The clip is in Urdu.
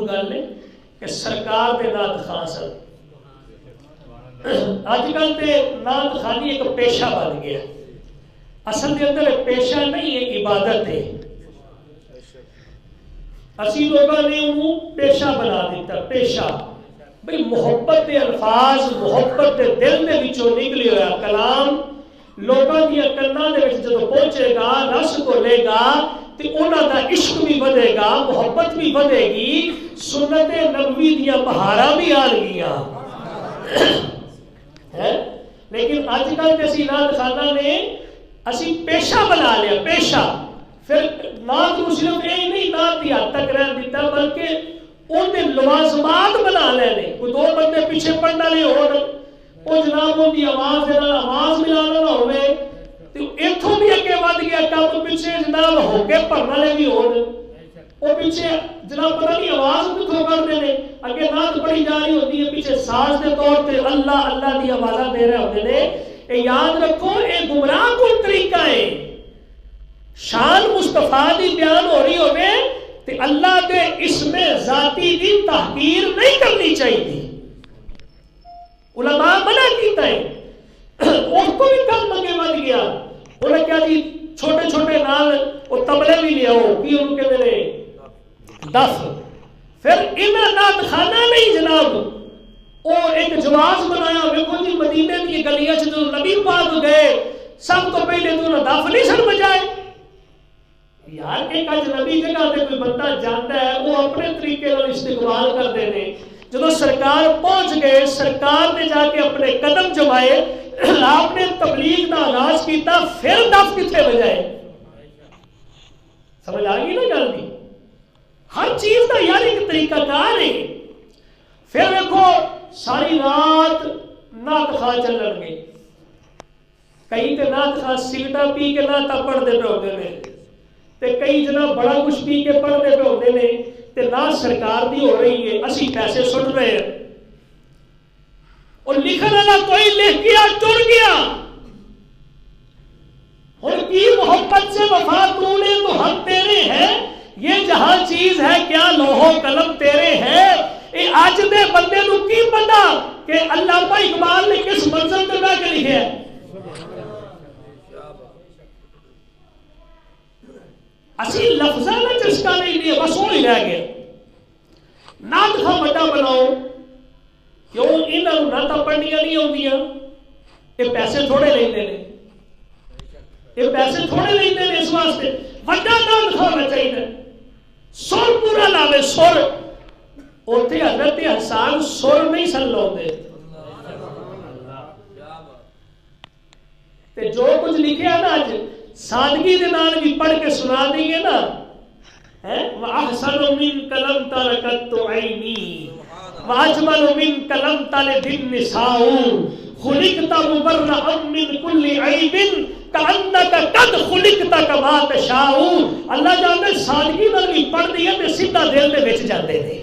مشہور گل ہے کہ سرکار دے نعت خان سن. اج کل تے نعت خانی ایک پیشہ بن گیا. اصل دے اندر پیشہ نہیں ہے، عبادت ہے. اسی لوگوں نے انہوں پیشہ بنا دیتا. پیشہ بھئی محبت دے الفاظ، محبت دے دل دے وچوں نکلی ہوا کلام لوگوں دیا کناں دے وچ جدوں پہنچے گا، رس کو لے گا تے انہاں دا عشق بھی ودے گا، محبت بھی ودے گی، سنت نبوی دیا بہاراں بھی آ گیاں. لیکن آج کل کے اسی نعت خانہ نے اسی پیشہ بنا لیا. پیشہ پھر نعت کو صرف یہ نہیں نعت کی حد تک رہ دیتا بلکہ ان کے لوازمات بنا لینے. کوئی دو بندے پیچھے پڑھنا لے وہ جناب ان کی آواز آواز ملانا نہ ہوئے تو اتوں بھی اگے ود گیا کم. پیچھے جناب ہو کے پڑھنا لے بھی وہ پیچھے جناب پتہ نہیں آواز کتوں کرتے ہیں. اگے نعت پڑھی جا رہی ہوتی ہے، پیچھے ساز کے طور پہ اللہ اللہ دی آوازاں دے رہے ہوتے ہیں. یاد رکھو یہ گمراہ کون طریقہ ہے. شان مصطفیٰ دی بیان ہو رہی ہوئے تے اللہ دے اسم ذاتی دی تحقیر نہیں کرنی چاہیے. علماء منع کیتا ہے. اس کو بھی کم منگے ود گیا. انہیں کیا جی چھوٹے چھوٹے نال وہ تبلے بھی لے آؤ کی ان کے میرے دف. پھر انہاں نعت خانہ نہیں جناب وہ ایک جواز بنایا. ویکھو جی مدینے کی گلیاں چ جو نبی پاک گئے سب تو پہلے تو انہاں دف نہیں سن بجائے. یار ایک اجنبی جگہ تے کوئی بندہ جاندا ہے وہ اپنے طریقے نال استقبال کردے نے. جدو سرکار پہنچ گئے سرکار نے جا کے اپنے قدم جمائے آپ نے تبلیغ کا آغاز کیتا پھر دف کتنے بجائے. سمجھ آ گئی نا گل دی. ہر چیز کا یار ایک طریقہ کار ہے. پھر دیکھو ساری رات نعت خواہ چلن گے. کئی تے نعت خواہ سگٹا پی کے نعت پڑھتے پہ ہوتے ہیں تے کئی جناب بڑا کچھ پی کے پڑھتے پہ ہوتے ہیں تے نعت سرکار دی ہو رہی ہے اسی پیسے سٹ رہے ہیں. اور لکھن والا کوئی لکھ گیا ٹر گیا. اور کی محبت سے وفا تو نے تو ہم تیرے ہیں یہ جہاں چیز ہے کیا لوہو قلم تیرے ہیں. اے آج دے بندے نو کی پتا کہ علامہ اقبال نے کس منزل پہ بیٹھ کے لکھے ہے. اسی لفظاں نہ چسکا نہیں لیا بس وہی رہ گیا. نعت خواہ بڑا بناؤ کیوں انہوں نعتاں پڑھنیاں نہیں ہوندیاں. یہ پیسے تھوڑے لیندے نے. یہ پیسے تھوڑے لیندے نے اس واسطے بڑا نعت خواہ ہونا چاہیے. سر پورا لاوے سر. اوتھے حضرت حسان سر نہیں سن لاؤندے. تے جو کچھ لکھیا نا اج سادگی دے نال بھی پڑھ کے سنا دیں گے نا. وَأَحْسَنُ مِنْكَ لَمْ تَرَكَتْ عَيْنِي وَأَجْمَلُ مِنْكَ لَمْ تَلِدِ النِّسَاءُ خُلِقْتَ مُبَرَّأً مِنْ كُلِّ عَيْبٍ كَأَنَّكَ قَدْ خُلِقْتَ كَمَا تَشَاءُ. اللہ جانتے سادگی نال بھی پڑھ دیا تے سیدھا دل دے وچ جاندے نے.